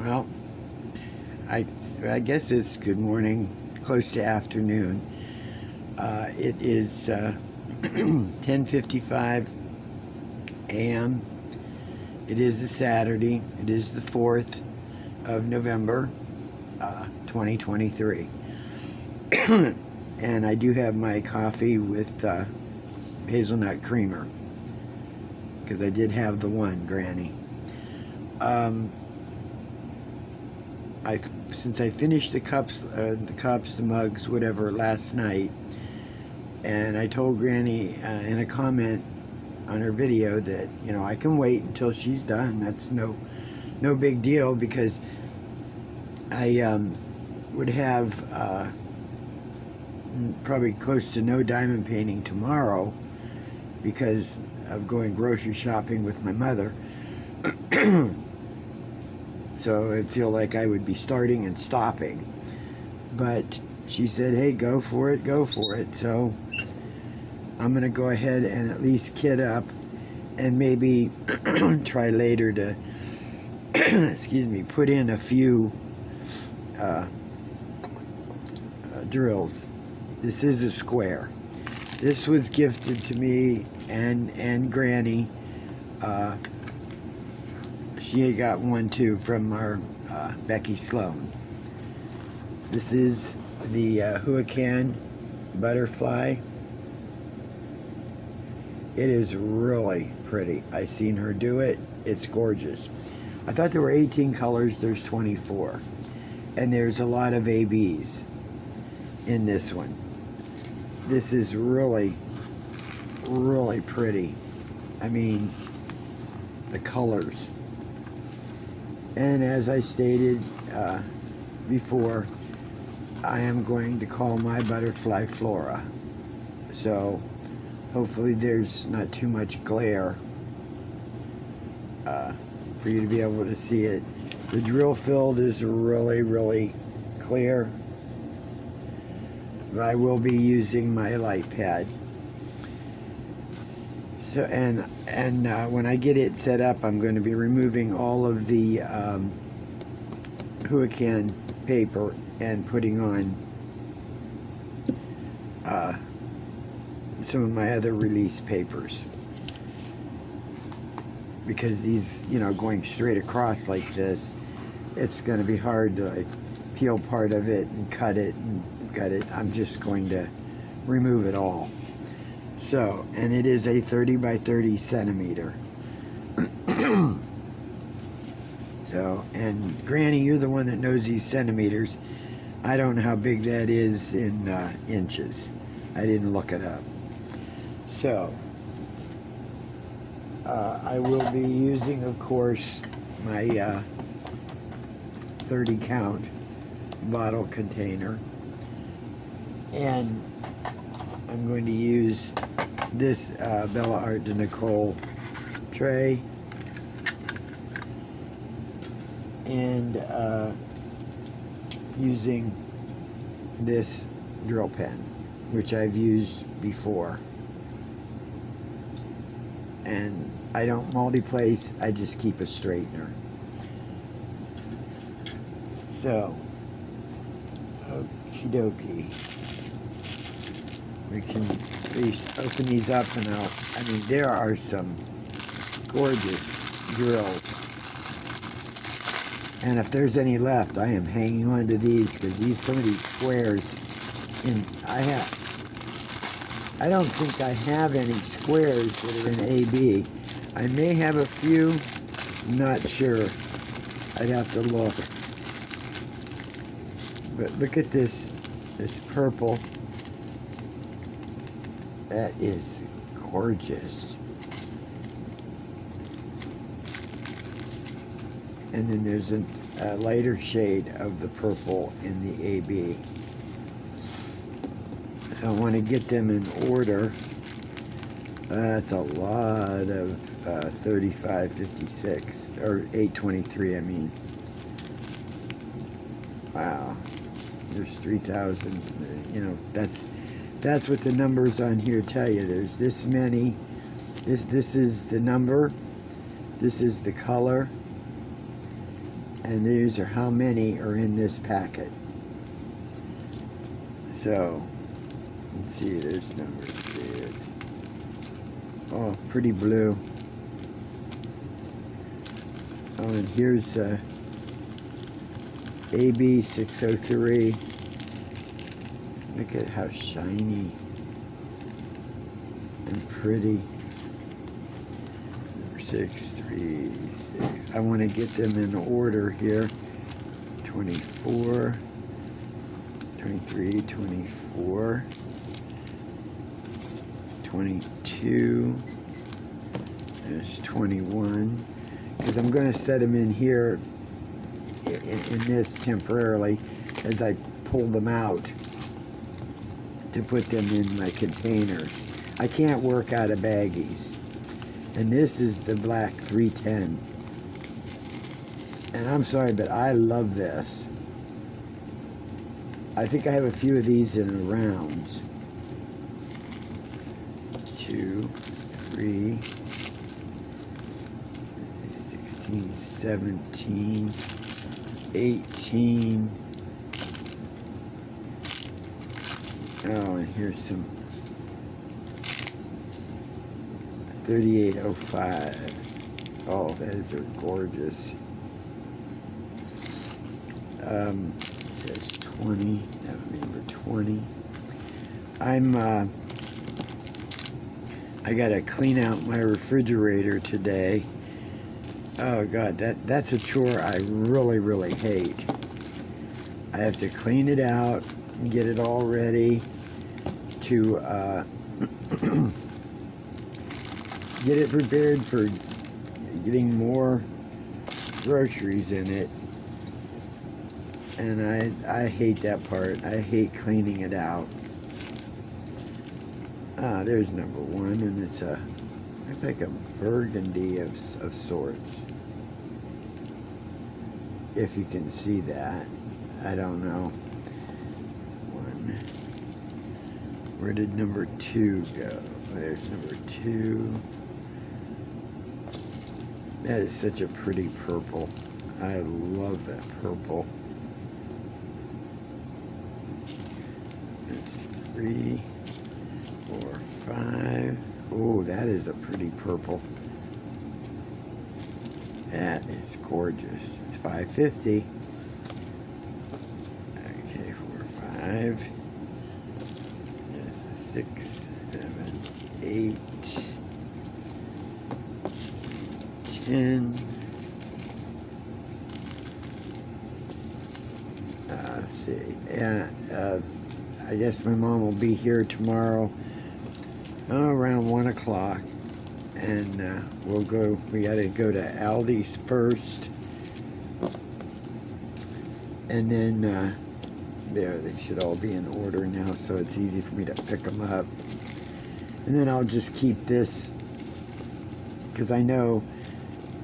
Well, I guess it's good morning, close to afternoon. It is 10:55 a.m. It is a Saturday. It is the 4th of November, 2023. And I do have my coffee with hazelnut creamer, because I did have the one, Granny. Since I finished the cups, the mugs, whatever, last night, and I told Granny in a comment on her video that, you know, I can wait until she's done. That's no big deal, because I would have probably close to no diamond painting tomorrow because of going grocery shopping with my mother. So I feel like I would be starting and stopping. But she said, hey, go for it, go for it. So I'm going to go ahead and at least kit up and maybe try later to, excuse me, put in a few drills. This is a square. This was gifted to me and Granny. She got one too from our Becky Sloan. This is the Flora Butterfly. It is really pretty. I seen her do it. It's gorgeous. I thought there were 18 colors. There's 24. And there's a lot of ABs in this one. This is really, really pretty. I mean, the colors. And as I stated before, I am going to call my butterfly Flora. So hopefully there's not too much glare for you to be able to see it. The drill field is really, really clear. I will be using my light pad. So, and when I get it set up, I'm going to be removing all of the Huracan paper and putting on some of my other release papers. Because these, you know, going straight across like this, it's going to be hard to like peel part of it and cut it and gut it. I'm just going to remove it all. So, and it is a 30 by 30 centimeter. So, and Granny, you're the one that knows these centimeters. I don't know how big that is in inches. I didn't look it up. So, I will be using, of course, my 30 count bottle container. And I'm going to use this Bella Art de Nicole tray and using this drill pen, which I've used before. And I don't multi-place, I just keep a straightener. So, okie dokie. We can at least open these up, and I mean, there are some gorgeous drills. And if there's any left, I am hanging on to these, because some of these squares, I don't think I have any squares that are in AB. I may have a few, not sure. I'd have to look. But look at this purple. That is gorgeous. And then there's a lighter shade of the purple in the AB. So I want to get them in order. That's a lot of 3556, or 823, I mean. Wow. There's 3,000, you know, that's what the numbers on here tell you. There's this many. This is the number. This is the color. And these are how many are in this packet. So, let's see, there's numbers. There's, oh, pretty blue. Oh, and here's AB 603. Look at how shiny and pretty. Number 636. I want to get them in order here. 24, 23, 24, 22. There's 21. Because I'm going to set them in here in this temporarily as I pull them out to put them in my containers. I can't work out of baggies. And this is the black 310. And I'm sorry, but I love this. I think I have a few of these in rounds. 2, 3, 16, 17, 18. Oh, and here's some 3805. Oh, those are gorgeous. There's 20. That would be number 20. I gotta clean out my refrigerator today. Oh God, that's a chore I really, really hate. I have to clean it out and get it all ready to get it prepared for getting more groceries in it. And I hate that part. I hate cleaning it out. Ah, there's number 1, and it's like a burgundy of sorts. If you can see that. I don't know. 1. Where did number 2 go? There's number 2. That is such a pretty purple. I love that purple. That's 3, 4, 5. Oh, that is a pretty purple. That is gorgeous. It's $5.50. Okay, 4, 5. There's 6, 7, 8, 10. Let's see. Yeah, I guess my mom will be here tomorrow around 1 o'clock. And we gotta go to Aldi's first. And then, there, they should all be in order now, so it's easy for me to pick them up. And then I'll just keep this, because I know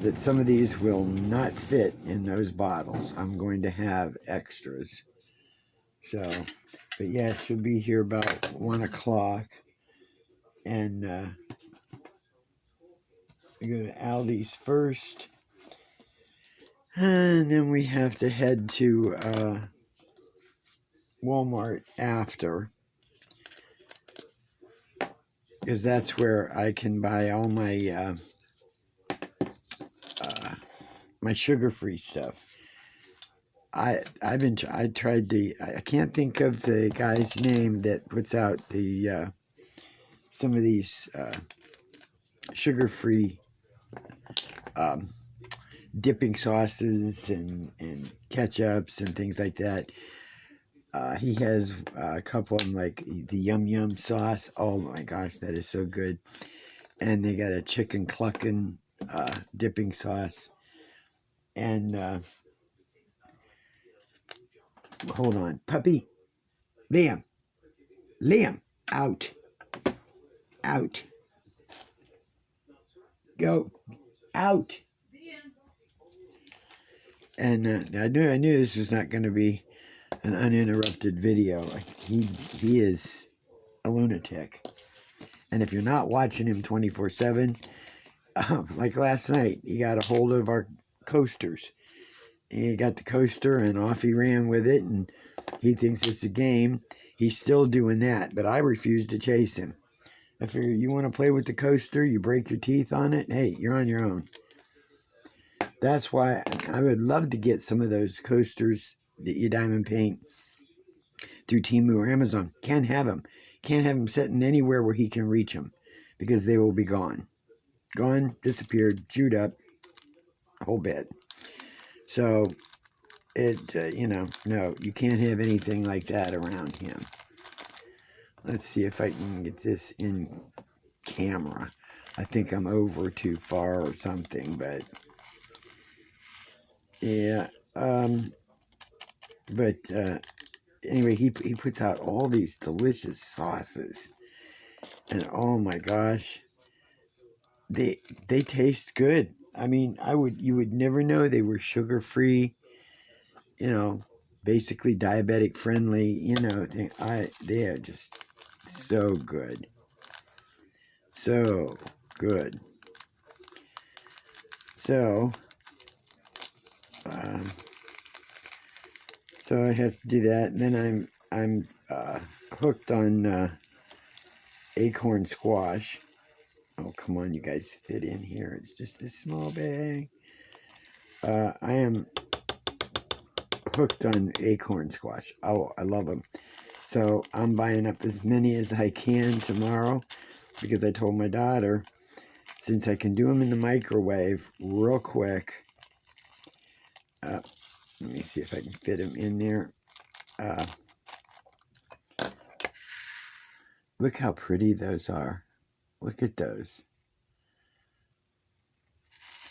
that some of these will not fit in those bottles. I'm going to have extras. So, but yeah, it should be here about 1 o'clock. And we go to Aldi's first. And then we have to head to Walmart after. Because that's where I can buy all my my sugar-free stuff. I can't think of the guy's name that puts out the some of these sugar-free dipping sauces and ketchups and things like that. He has a couple of them, like the Yum Yum sauce. Oh my gosh, that is so good. And they got a chicken cluckin' dipping sauce. And hold on, puppy, Liam, out, go, out. And I knew this was not going to be an uninterrupted video. He is a lunatic. And if you're not watching him 24/7, like last night, he got a hold of our coasters. He got the coaster and off he ran with it, and he thinks it's a game. He's still doing that, but I refuse to chase him. I figure you want to play with the coaster, you break your teeth on it, hey, you're on your own. That's why I would love to get some of those coasters that you diamond paint through Temu or Amazon. Can't have them. Can't have them sitting anywhere where he can reach them because they will be gone. Gone, disappeared, chewed up, whole bit. So, no, you can't have anything like that around him. Let's see if I can get this in camera. I think I'm over too far or something, but yeah. But anyway, he puts out all these delicious sauces, and oh my gosh, they taste good. I mean, you would never know they were sugar free. Basically diabetic friendly. They are just so good, so good. So, um, so I have to do that, and then I'm hooked on acorn squash. Oh, come on, you guys fit in here. It's just a small bag. I am hooked on acorn squash. Oh, I love them. So I'm buying up as many as I can tomorrow because I told my daughter, since I can do them in the microwave real quick. Let me see if I can fit them in there. Look how pretty those are. Look at those.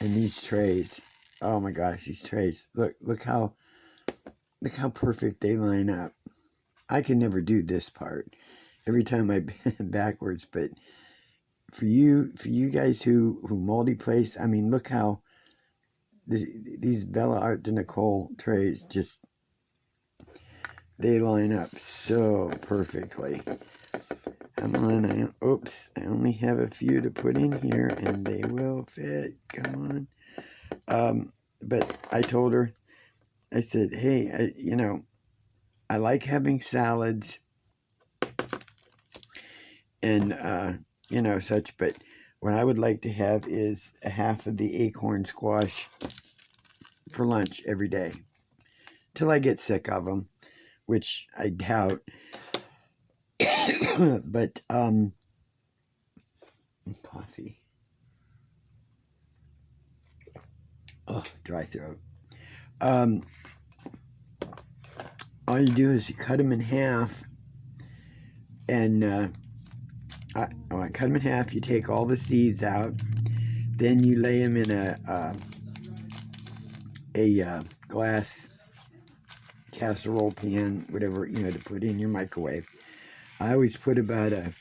And these trays. Oh my gosh, these trays. Look how perfect they line up. I can never do this part. Every time I bend backwards, but for you guys who multi-place, I mean, look how these Bella Art de Nicole trays just, they line up so perfectly. Come on, oops, I only have a few to put in here, and they will fit. Come on. But I told her, I said, hey, I like having salads and, such, but what I would like to have is a half of the acorn squash for lunch every day till I get sick of them, which I doubt. But, coffee. Oh, dry throat. All you do is you cut them in half, and I cut them in half. You take all the seeds out, then you lay them in a glass casserole pan, whatever, to put in your microwave. I always put about a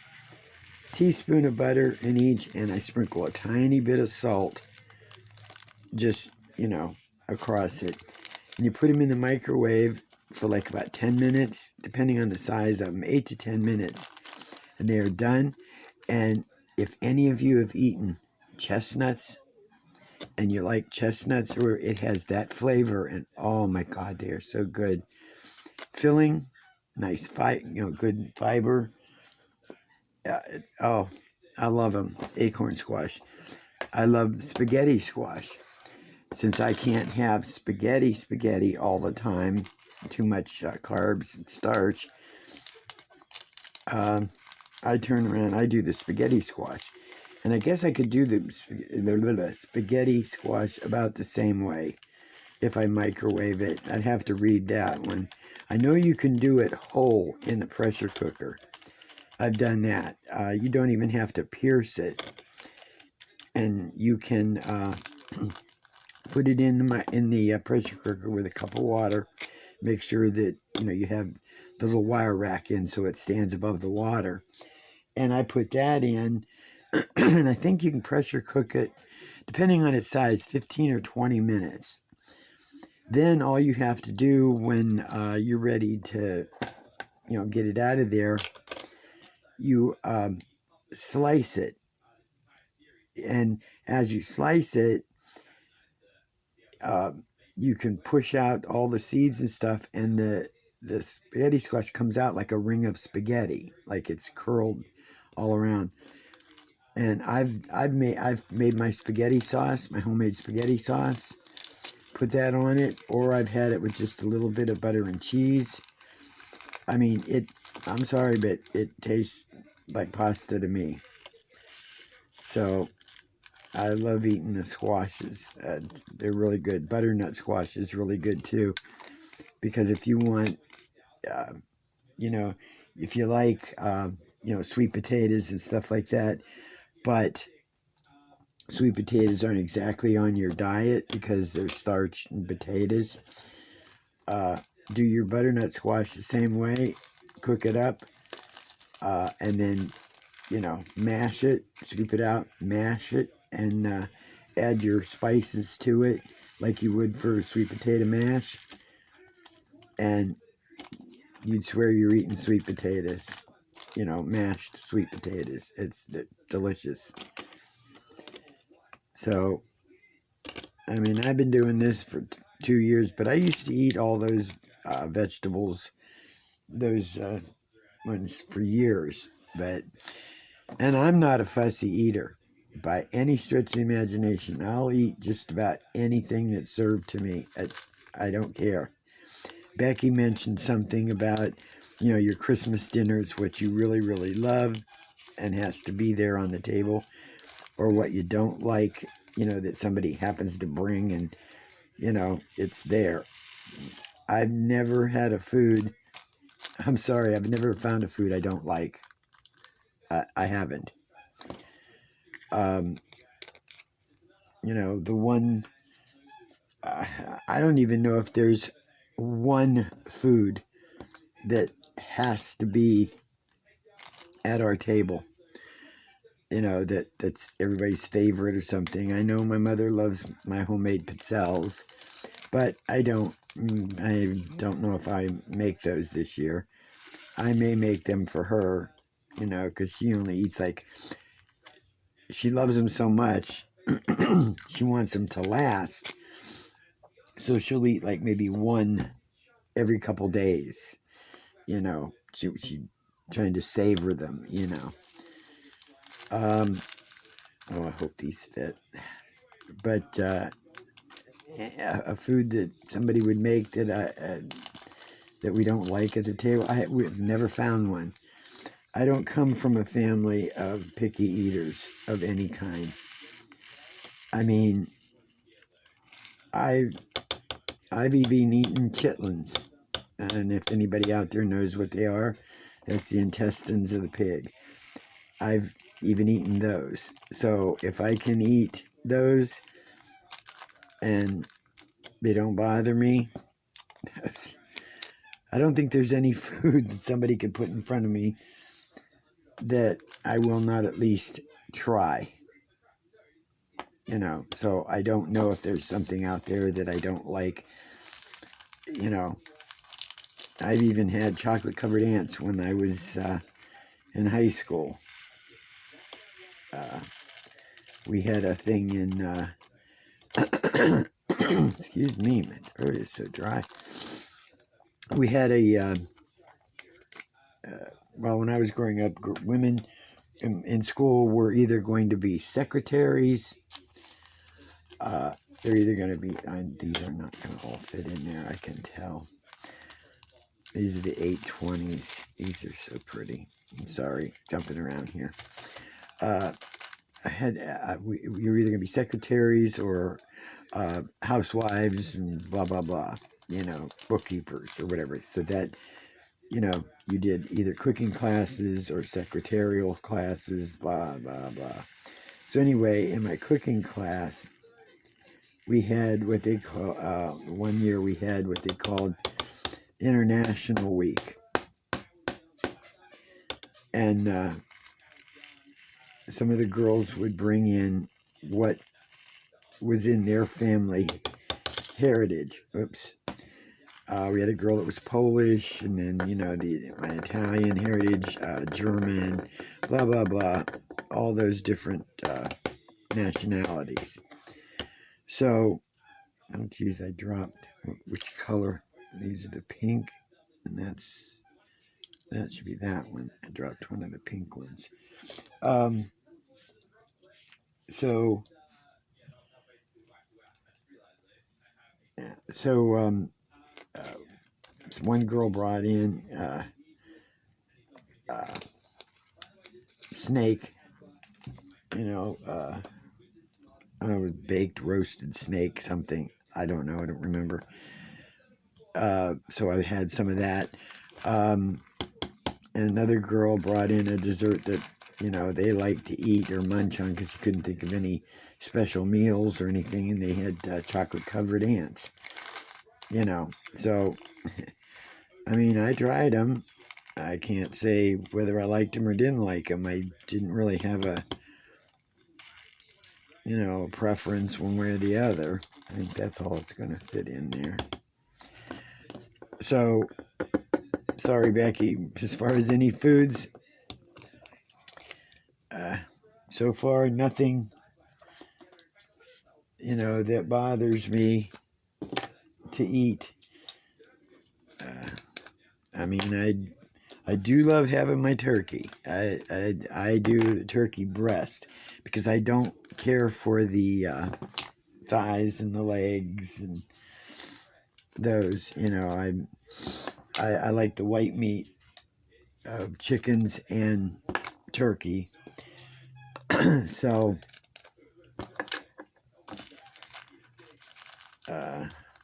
teaspoon of butter in each, and I sprinkle a tiny bit of salt just, across it. And you put them in the microwave for like about 10 minutes, depending on the size of them, 8 to 10 minutes. And they are done. And if any of you have eaten chestnuts and you like chestnuts, or it has that flavor, and oh my God, they are so good. Filling, nice good fiber. I love them. Acorn squash. I love spaghetti squash. Since I can't have spaghetti all the time, too much carbs and starch, I turn around, I do the spaghetti squash. And I guess I could do the spaghetti squash about the same way if I microwave it. I'd have to read that one. I know you can do it whole in the pressure cooker. I've done that. You don't even have to pierce it. And you can put it in the pressure cooker with a cup of water. Make sure that you have the little wire rack in so it stands above the water. And I put that in, and I think you can pressure cook it, depending on its size, 15 or 20 minutes. Then all you have to do when you're ready to, get it out of there, you slice it. And as you slice it, you can push out all the seeds and stuff, and the spaghetti squash comes out like a ring of spaghetti, like it's curled all around. And I've made my spaghetti sauce, my homemade spaghetti sauce, put that on it, or I've had it with just a little bit of butter and cheese. I mean, I'm sorry, but it tastes like pasta to me. So I love eating the squashes. They're really good. Butternut squash is really good too, because if you want, uh, you know, if you like, sweet potatoes and stuff like that, but sweet potatoes aren't exactly on your diet because they're starch and potatoes. Uh, do your butternut squash the same way. Cook it up, and then mash it, scoop it out, mash it, and add your spices to it like you would for sweet potato mash, and you'd swear you're eating sweet potatoes. Mashed sweet potatoes. It's delicious. So, I mean, I've been doing this for 2 years, but I used to eat all those vegetables, those ones for years. And I'm not a fussy eater by any stretch of the imagination. I'll eat just about anything that's served to me. I don't care. Becky mentioned something about, your Christmas dinner is what you really, really love and has to be there on the table, or what you don't like, that somebody happens to bring and, it's there. I've never had a food, I'm sorry, I've never found a food I don't like. I haven't. Um, the one, I don't even know if there's one food that has to be at our table, that's everybody's favorite or something. I know my mother loves my homemade pizzelles, but I don't know if I make those this year. I may make them for her, because she only eats she loves them so much. She wants them to last. So she'll eat like maybe one every couple days, she trying to savor them, Oh, I hope these fit. But a food that somebody would make that we don't like at the table, we've never found one. I don't come from a family of picky eaters of any kind. I mean, I've even eaten chitlins, and if anybody out there knows what they are, that's the intestines of the pig. I've even eaten those. So if I can eat those and they don't bother me, I don't think there's any food that somebody could put in front of me that I will not at least try. So I don't know if there's something out there that I don't like. I've even had chocolate covered ants when I was in high school. We had a thing in, excuse me, my throat is so dry. We had when I was growing up, women in school were either going to be secretaries. They're either going to be, these are not going to all fit in there, I can tell. These are the 820s. These are so pretty. I'm sorry, jumping around here. We were either going to be secretaries or housewives and blah, blah, blah, bookkeepers or whatever. So that, you did either cooking classes or secretarial classes, blah, blah, blah. So anyway, in my cooking class, we had what they call, one year we had what they called International Week. And some of the girls would bring in what was in their family heritage. Oops. We had a girl that was Polish, and then, my Italian heritage, German, blah, blah, blah, all those different nationalities. So Oh, geez, I dropped. Which color? These are the pink, and that should be that one. I dropped one of the pink ones. Um, so, yeah, so uh, one girl brought in uh, snake, you know, I don't know, baked roasted snake, something. I don't know. I don't remember. So I had some of that. Um, and another girl brought in a dessert that, they like to eat or munch on because she couldn't think of any special meals or anything. And they had chocolate covered ants, So, I mean, I tried them. I can't say whether I liked them or didn't like them. I didn't really have a preference one way or the other. I think that's all it's going to fit in there. So, sorry, Becky, as far as any foods, so far nothing, that bothers me to eat. I mean, I do love having my turkey. I do the turkey breast because I don't care for the thighs and the legs and those. I like the white meat of chickens and turkey. So,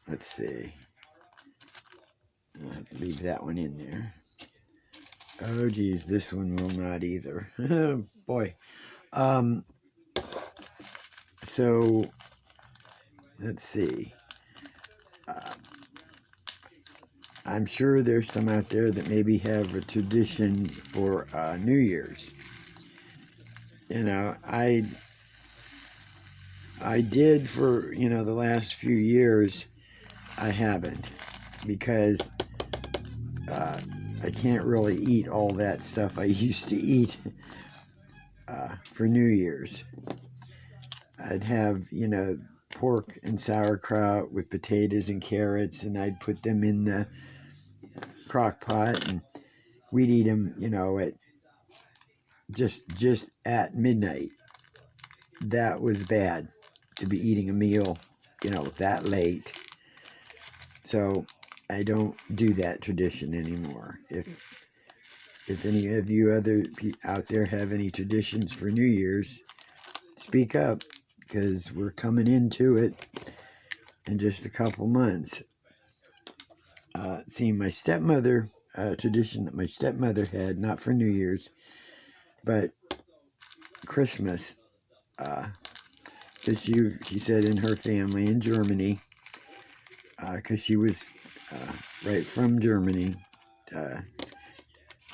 let's see. I'll leave that one in there. Oh, geez, this one will not either. Boy. So, let's see. I'm sure there's some out there that maybe have a tradition for New Year's. I did for, the last few years. I haven't because I can't really eat all that stuff I used to eat for New Year's. I'd have, pork and sauerkraut with potatoes and carrots, and I'd put them in the crock pot, and we'd eat them, at just at midnight. That was bad to be eating a meal, that late. So I don't do that tradition anymore. If any of you other out there have any traditions for New Year's, speak up because we're coming into it in just a couple months. Seeing my stepmother, tradition that my stepmother had, not for New Year's, but Christmas. Because she said in her family in Germany, because she was right from Germany,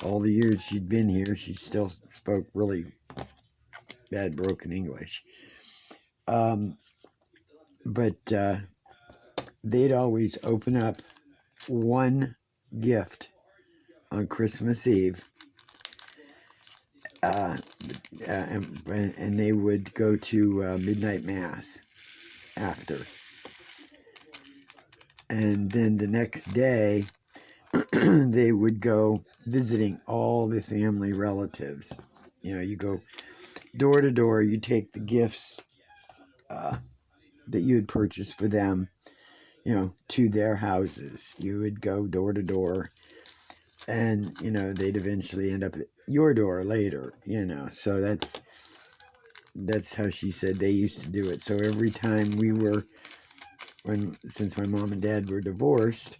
all the years she'd been here, she still spoke really bad broken English. But they'd always open up one gift on Christmas Eve, and they would go to midnight mass after. And then the next day, they would go visiting all the family relatives. You go door to door, you take the gifts that you had purchased for them, to their houses. You would go door to door, and, they'd eventually end up at your door later, So that's how she said they used to do it. So every time since my mom and dad were divorced,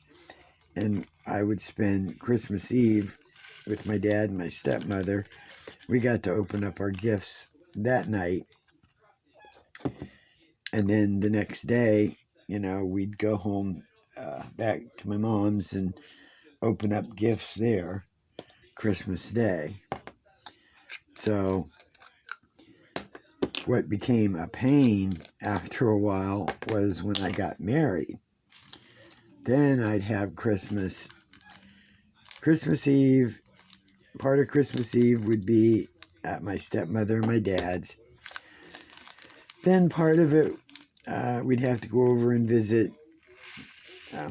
and I would spend Christmas Eve with my dad and my stepmother, we got to open up our gifts that night. And then the next day, we'd go home back to my mom's and open up gifts there Christmas Day. So what became a pain after a while was when I got married. Then I'd have Christmas Eve. Part of Christmas Eve would be at my stepmother and my dad's. Then part of it we'd have to go over and visit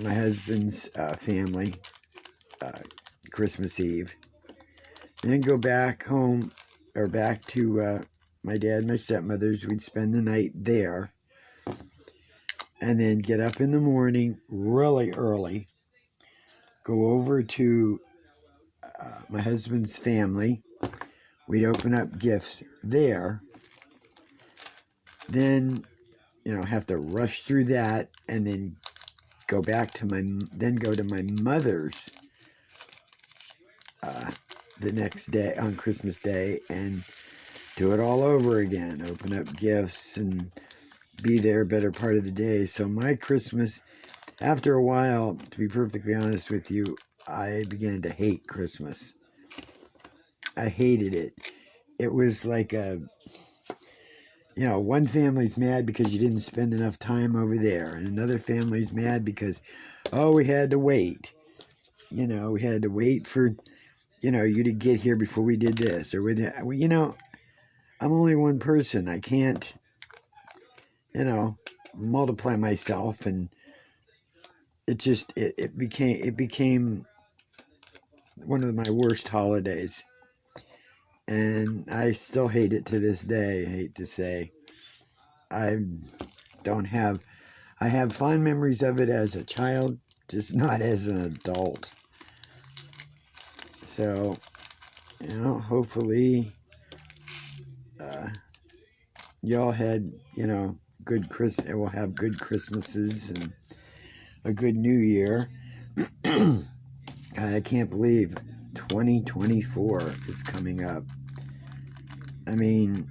my husband's family Christmas Eve. And then go back home, or back to my dad and my stepmother's. We'd spend the night there. And then get up in the morning really early, go over to my husband's family. We'd open up gifts there. Then, have to rush through that, and then go to my mother's the next day on Christmas Day and do it all over again. Open up gifts and be there a better part of the day. So my Christmas, after a while, to be perfectly honest with you, I began to hate Christmas. I hated it. It was like one family's mad because you didn't spend enough time over there, and another family's mad because, we had to wait. We had to wait for, you to get here before we did this, or I'm only one person. I can't, multiply myself, and it became one of my worst holidays, and I still hate it to this day. I hate to say, I have fond memories of it as a child, just not as an adult. So, hopefully, y'all had, we'll have good Christmases and a good New Year. I can't believe 2024 is coming up. I mean,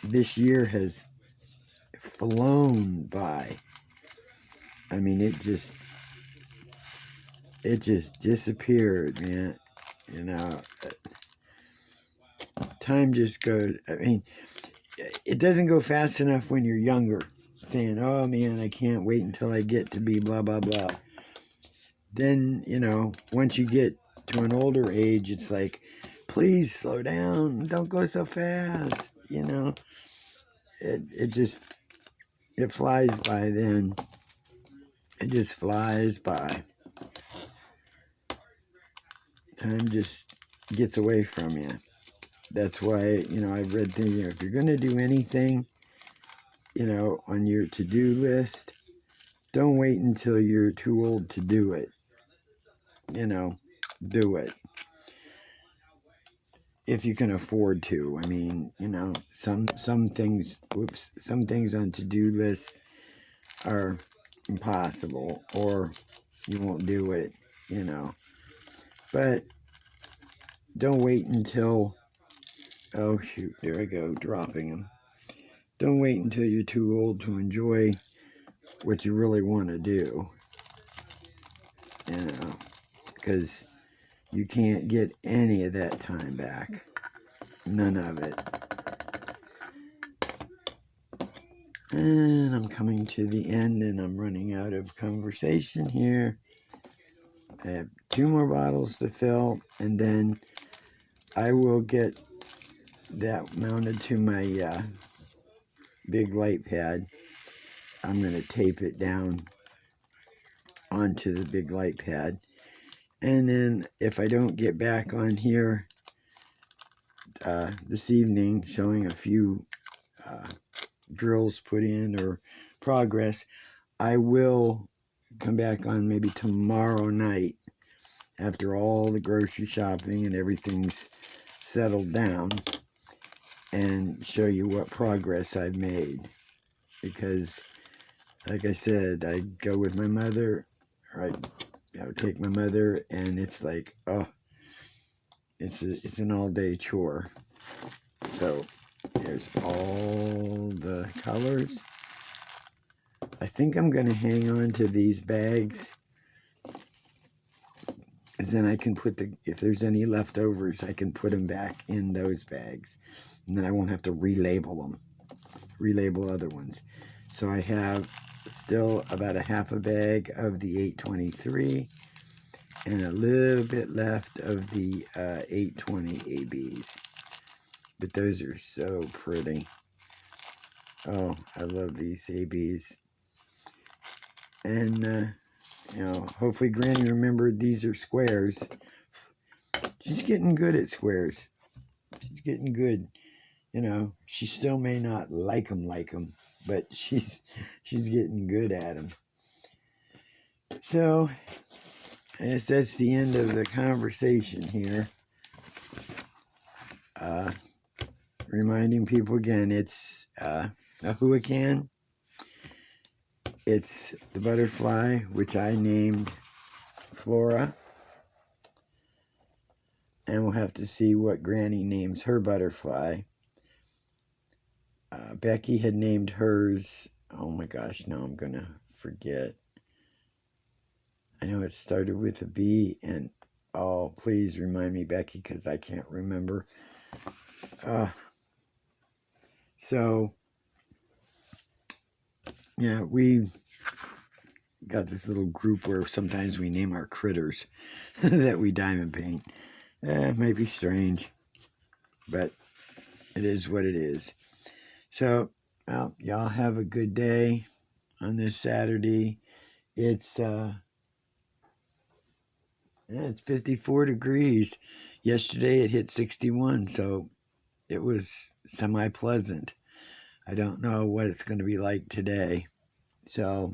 this year has flown by. I mean, it just disappeared, man. Time just goes. I mean, it doesn't go fast enough when you're younger, saying, "Oh man, I can't wait until I get to be blah blah blah." Then, once you get to an older age, it's like, please slow down, don't go so fast. It flies by then. It just flies by. Time just gets away from you. That's why, I've read things, if you're going to do anything, on your to-do list, don't wait until you're too old to do it. Do it. If you can afford to. I mean, some things on to-do lists are impossible, or you won't do it, But don't wait until, oh shoot, there I go, dropping them. Don't wait until you're too old to enjoy what you really want to do, because you can't get any of that time back. None of it. And I'm coming to the end, and I'm running out of conversation here. I have 2 more bottles to fill, and then I will get that mounted to my big light pad. I'm going to tape it down onto the big light pad. And then if I don't get back on here this evening showing a few drills put in or progress, I will come back on maybe tomorrow night after all the grocery shopping and everything's settled down, and show you what progress I've made. Because, like I said, I go with my mother, or I take my mother, and it's like, it's an all-day chore. So here's all the colors. I think I'm going to hang on to these bags, and then I can if there's any leftovers, I can put them back in those bags, and then I won't have to relabel other ones. So I have still about a half a bag of the 823 and a little bit left of the 820 ABs. But those are so pretty. Oh, I love these ABs. And, hopefully Granny remembered these are squares. She's getting good at squares. She's getting good. She still may not like them, but she's getting good at them. So, I guess that's the end of the conversation here. Reminding people again, it's a huacan. It's the butterfly, which I named Flora. And we'll have to see what Granny names her butterfly. Becky had named hers, oh my gosh, now I'm going to forget. I know it started with a B, and oh, please remind me, Becky, because I can't remember. So, yeah, we got this little group where sometimes we name our critters that we diamond paint. It might be strange, but it is what it is. So, well, y'all have a good day on this Saturday. It's 54 degrees. Yesterday it hit 61, so it was semi-pleasant. I don't know what it's going to be like today. So,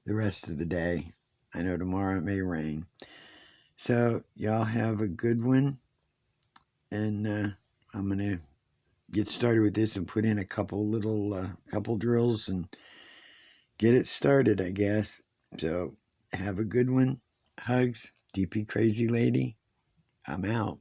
the rest of the day. I know tomorrow it may rain. So, y'all have a good one. And I'm going to get started with this and put in a couple drills and get it started, I guess. So, have a good one. Hugs. DP Crazy Lady. I'm out.